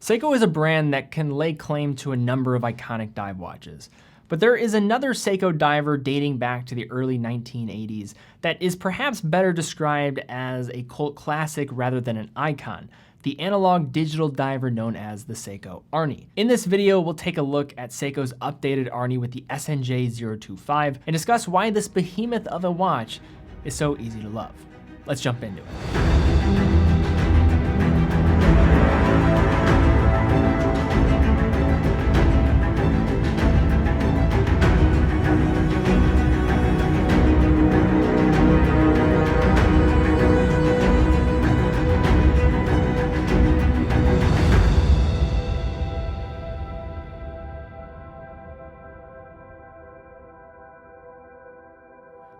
Seiko is a brand that can lay claim to a number of iconic dive watches. But there is another Seiko diver dating back to the early 1980s that is perhaps better described as a cult classic rather than an icon, the analog digital diver known as the Seiko Arnie. In this video, we'll take a look at Seiko's updated Arnie with the SNJ025 and discuss why this behemoth of a watch is so easy to love. Let's jump into it.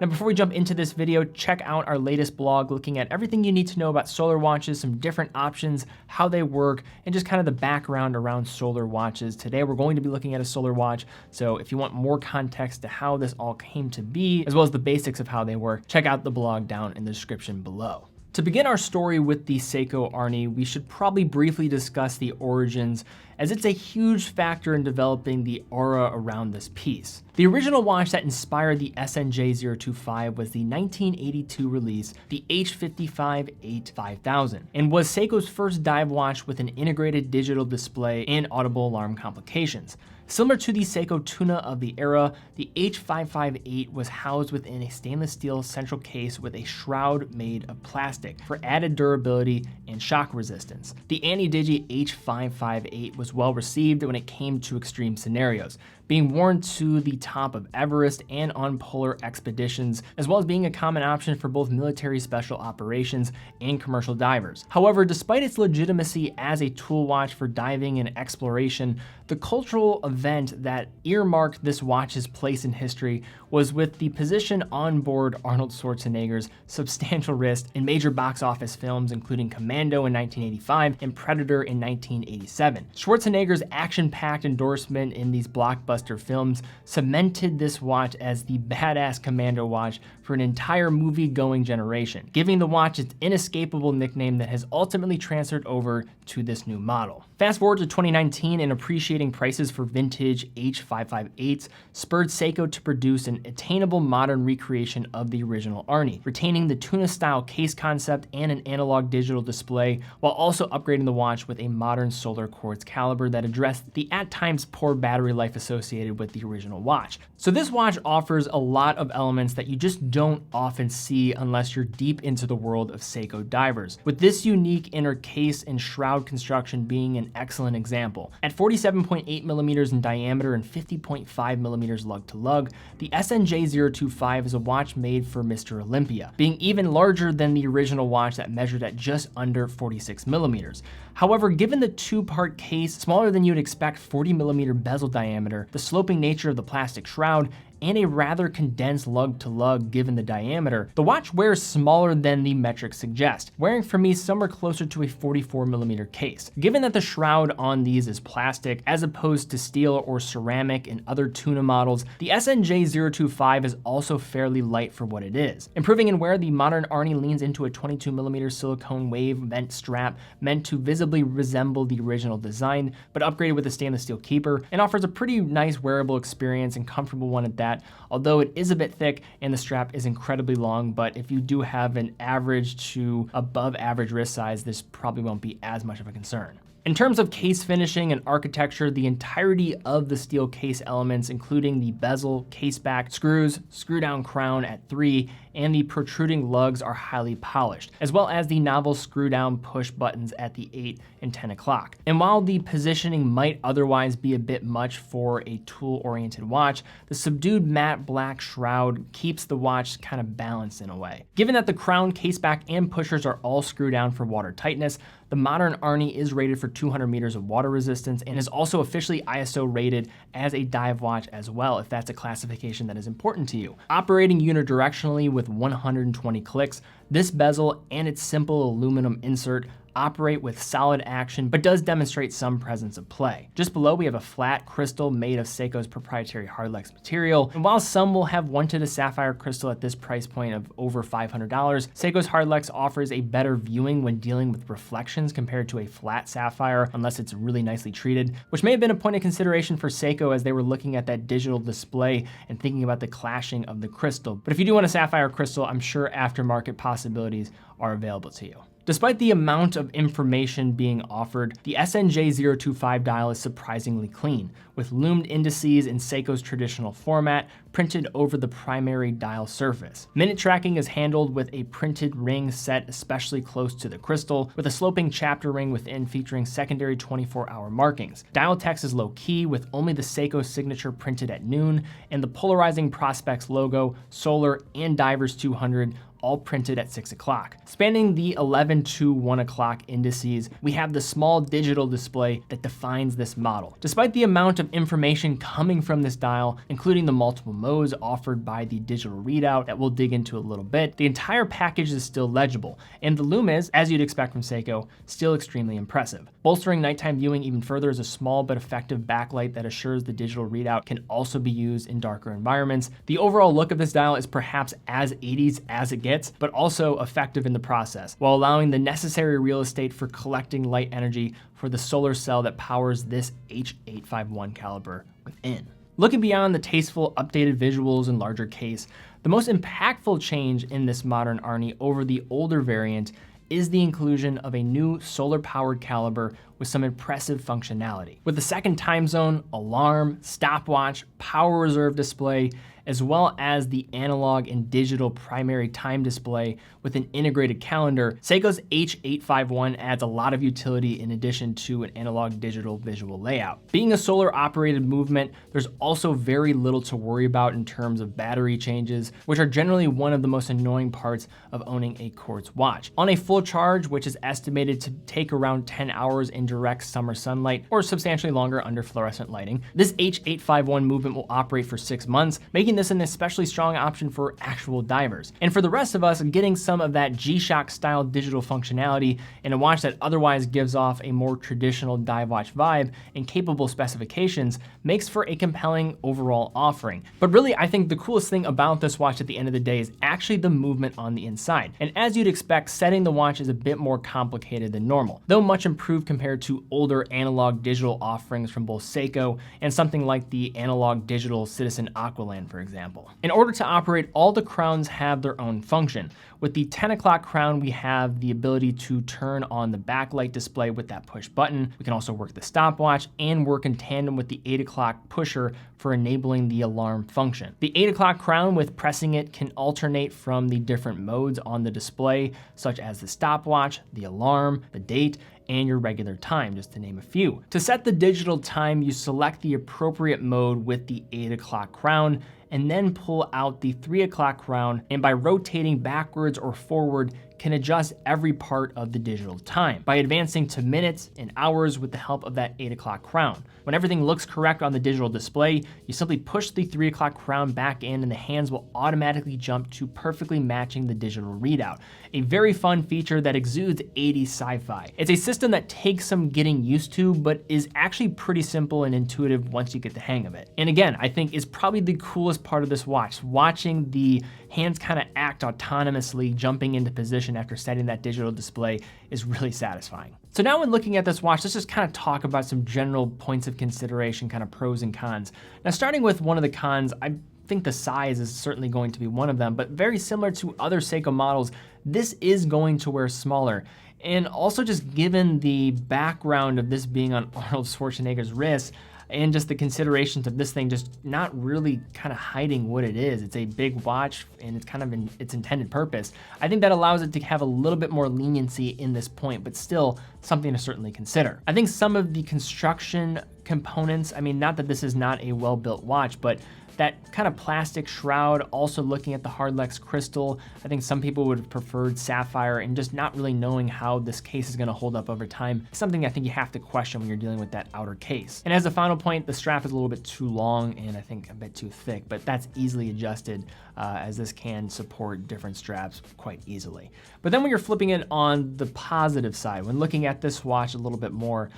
Now, before we jump into this video, check out our latest blog looking at everything you need to know about solar watches, some different options, how they work, and just kind of the background around solar watches. Today, we're going to be looking at a solar watch, so if you want more context to how this all came to be, as well as the basics of how they work, check out the blog down in the description below. To begin our story with the Seiko Arnie, we should probably briefly discuss the origins, as it's a huge factor in developing the aura around this piece. The original watch that inspired the SNJ025 was the 1982 release, the H55 5000, and was Seiko's first dive watch with an integrated digital display and audible alarm complications. Similar to the Seiko Tuna of the era, the H558 was housed within a stainless steel central case with a shroud made of plastic for added durability and shock resistance. The Anti-Digi H558 was well received when it came to extreme scenarios, being worn to the top of Everest and on polar expeditions, as well as being a common option for both military special operations and commercial divers. However, despite its legitimacy as a tool watch for diving and exploration, the cultural event that earmarked this watch's place in history was with the position on board Arnold Schwarzenegger's substantial wrist in major box office films including Commando in 1985 and Predator in 1987. Schwarzenegger's action-packed endorsement in these blockbuster films cemented this watch as the badass commando watch for an entire movie-going generation, giving the watch its inescapable nickname that has ultimately transferred over to this new model. Fast forward to 2019 and appreciating prices for vintage H558s spurred Seiko to produce an attainable modern recreation of the original Arnie, retaining the tuna-style case concept and an analog digital display, while also upgrading the watch with a modern solar quartz caliber that addressed the at times poor battery life associated with the original watch. So this watch offers a lot of elements that you just don't often see unless you're deep into the world of Seiko divers, with this unique inner case and shroud construction being an excellent example. At 47.8 millimeters in diameter and 50.5 millimeters lug to lug, the SNJ025 is a watch made for Mr. Olympia, being even larger than the original watch that measured at just under 46 millimeters. However, given the two-part case, smaller than you'd expect 40 millimeter bezel diameter, the sloping nature of the plastic shroud, and a rather condensed lug to lug given the diameter, the watch wears smaller than the metrics suggest, wearing for me somewhere closer to a 44 millimeter case. Given that the shroud on these is plastic as opposed to steel or ceramic in other tuna models, the SNJ025 is also fairly light for what it is. Improving in wear, the modern Arnie leans into a 22 millimeter silicone wave vent strap meant to visibly resemble the original design, but upgraded with a stainless steel keeper, and offers a pretty nice wearable experience and comfortable one at that, although it is a bit thick and the strap is incredibly long. But if you do have an average to above average wrist size, this probably won't be as much of a concern. In terms of case finishing and architecture, the entirety of the steel case elements, including the bezel, case back, screws, screw down crown at 3, and the protruding lugs are highly polished, as well as the novel screw down push buttons at the 8 and 10 o'clock. And while the positioning might otherwise be a bit much for a tool-oriented watch, the subdued matte black shroud keeps the watch kind of balanced in a way. Given that the crown, case back, and pushers are all screwed down for water tightness, the modern Arnie is rated for 200 meters of water resistance and is also officially ISO rated as a dive watch as well, if that's a classification that is important to you. Operating unidirectionally with 120 clicks, this bezel and its simple aluminum insert operate with solid action, but does demonstrate some presence of play. Just below, we have a flat crystal made of Seiko's proprietary hardlex material. And while some will have wanted a sapphire crystal at this price point of over $500, Seiko's hardlex offers a better viewing when dealing with reflections compared to a flat sapphire, unless it's really nicely treated, which may have been a point of consideration for Seiko as they were looking at that digital display and thinking about the clashing of the crystal. But if you do want a sapphire crystal, I'm sure aftermarket possibilities are available to you. Despite the amount of information being offered, the SNJ025 dial is surprisingly clean, with loomed indices in Seiko's traditional format printed over the primary dial surface. Minute tracking is handled with a printed ring set especially close to the crystal, with a sloping chapter ring within featuring secondary 24-hour markings. Dial text is low-key, with only the Seiko signature printed at noon, and the polarizing Prospex logo, Solar, and Divers 200 all printed at 6 o'clock. Spanning the 11 to 1 o'clock indices, we have the small digital display that defines this model. Despite the amount of information coming from this dial, including the multiple modes offered by the digital readout that we'll dig into a little bit, the entire package is still legible, and the lume is, as you'd expect from Seiko, still extremely impressive. Bolstering nighttime viewing even further is a small but effective backlight that assures the digital readout can also be used in darker environments. The overall look of this dial is perhaps as 80s as it gets, but also effective in the process, while allowing the necessary real estate for collecting light energy for the solar cell that powers this H851 caliber within. Looking beyond the tasteful, updated visuals and larger case, the most impactful change in this modern Arnie over the older variant is the inclusion of a new solar-powered caliber with some impressive functionality. With the second time zone, alarm, stopwatch, power reserve display, as well as the analog and digital primary time display with an integrated calendar, Seiko's H851 adds a lot of utility in addition to an analog digital visual layout. Being a solar operated movement, there's also very little to worry about in terms of battery changes, which are generally one of the most annoying parts of owning a quartz watch. On a full charge, which is estimated to take around 10 hours in direct summer sunlight or substantially longer under fluorescent lighting, this H851 movement will operate for 6 months, making this an especially strong option for actual divers. And for the rest of us, getting some of that G-Shock style digital functionality in a watch that otherwise gives off a more traditional dive watch vibe and capable specifications makes for a compelling overall offering. But really, I think the coolest thing about this watch at the end of the day is actually the movement on the inside. And as you'd expect, setting the watch is a bit more complicated than normal, though much improved compared to older analog digital offerings from both Seiko and something like the analog digital Citizen Aqualand, for example. In order to operate, all the crowns have their own function. With the 10 o'clock crown, we have the ability to turn on the backlight display with that push button. We can also work the stopwatch and work in tandem with the 8 o'clock pusher for enabling the alarm function. The 8 o'clock crown, with pressing it, can alternate from the different modes on the display, such as the stopwatch, the alarm, the date, and your regular time, just to name a few. To set the digital time, you select the appropriate mode with the 8 o'clock crown, and then pull out the 3 o'clock crown, and by rotating backwards or forward, can adjust every part of the digital time by advancing to minutes and hours with the help of that 8 o'clock crown. When everything looks correct on the digital display, you simply push the 3 o'clock crown back in and the hands will automatically jump to perfectly matching the digital readout. A very fun feature that exudes 80s sci-fi. It's a system that takes some getting used to, but is actually pretty simple and intuitive once you get the hang of it. And again, I think is probably the coolest part of this watch. Watching the hands kind of act autonomously, jumping into position after setting that digital display is really satisfying. So now when looking at this watch, let's just kind of talk about some general points of consideration, kind of pros and cons. Now, starting with one of the cons, I think the size is certainly going to be one of them, but very similar to other Seiko models, this is going to wear smaller. And also, just given the background of this being on Arnold Schwarzenegger's wrist, and just the considerations of this thing just not really kind of hiding what it is. It's a big watch and it's kind of in its intended purpose. I think that allows it to have a little bit more leniency in this point, but still something to certainly consider. I think some of the construction components. I mean, not that this is not a well-built watch, but that kind of plastic shroud, also looking at the Hardlex crystal. I think some people would have preferred sapphire, and just not really knowing how this case is gonna hold up over time, something I think you have to question when you're dealing with that outer case. And as a final point, the strap is a little bit too long and I think a bit too thick, but that's easily adjusted as this can support different straps quite easily. But then when you're flipping it on the positive side, when looking at this watch a little bit more,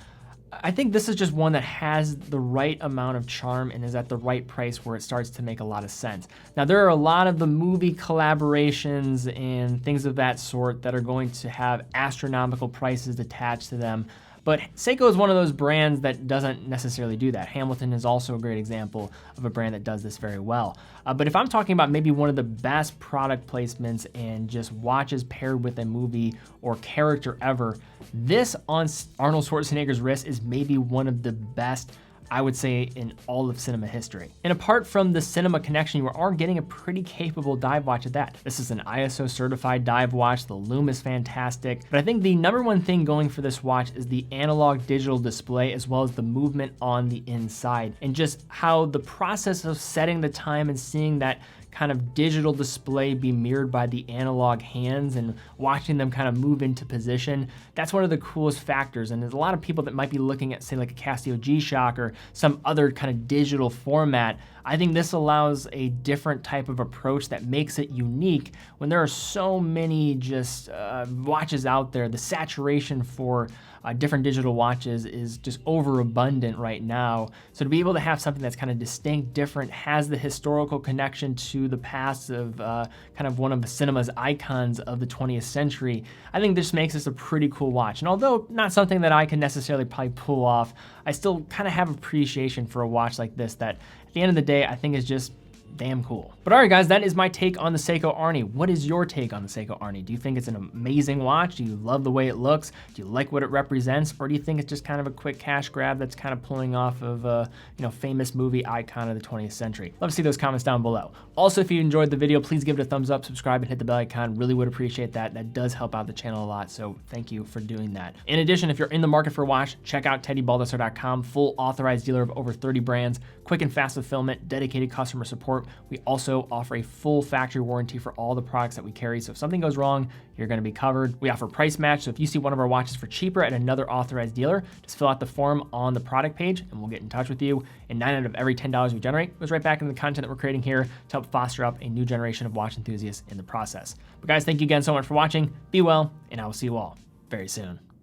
I think this is just one that has the right amount of charm and is at the right price where it starts to make a lot of sense. Now, there are a lot of the movie collaborations and things of that sort that are going to have astronomical prices attached to them, but Seiko is one of those brands that doesn't necessarily do that. Hamilton is also a great example of a brand that does this very well. But if I'm talking about maybe one of the best product placements and just watches paired with a movie or character ever, this on Arnold Schwarzenegger's wrist is maybe one of the best, I would say, in all of cinema history. And apart from the cinema connection, you are getting a pretty capable dive watch at that. This is an ISO certified dive watch. The lume is fantastic. But I think the number one thing going for this watch is the analog digital display, as well as the movement on the inside, and just how the process of setting the time and seeing that kind of digital display be mirrored by the analog hands and watching them kind of move into position. That's one of the coolest factors. And there's a lot of people that might be looking at, say, like a Casio G-Shock or some other kind of digital format. I think this allows a different type of approach that makes it unique when there are so many just watches out there. The saturation for different digital watches is just overabundant right now. So to be able to have something that's kind of distinct, different, has the historical connection to the past of kind of one of the cinema's icons of the 20th century, I think this makes this a pretty cool watch. And although not something that I can necessarily probably pull off, I still kind of have appreciation for a watch like this that at the end of the day, I think is just damn cool. But all right, guys, that is my take on the Seiko Arnie. What is your take on the Seiko Arnie? Do you think it's an amazing watch? Do you love the way it looks? Do you like what it represents? Or do you think it's just kind of a quick cash grab that's kind of pulling off of a famous movie icon of the 20th century? Love to see those comments down below. Also, if you enjoyed the video, please give it a thumbs up, subscribe, and hit the bell icon. Really would appreciate that. That does help out the channel a lot, so thank you for doing that. In addition, if you're in the market for a watch, check out TeddyBaldassarre.com, full authorized dealer of over 30 brands, quick and fast fulfillment, dedicated customer support. We also offer a full factory warranty for all the products that we carry, so if something goes wrong, you're gonna be covered. We offer price match, so if you see one of our watches for cheaper at another authorized dealer, just fill out the form on the product page and we'll get in touch with you. And 9 out of every $10 we generate goes right back into the content that we're creating here to help foster up a new generation of watch enthusiasts in the process. But guys, thank you again so much for watching. Be well, and I will see you all very soon.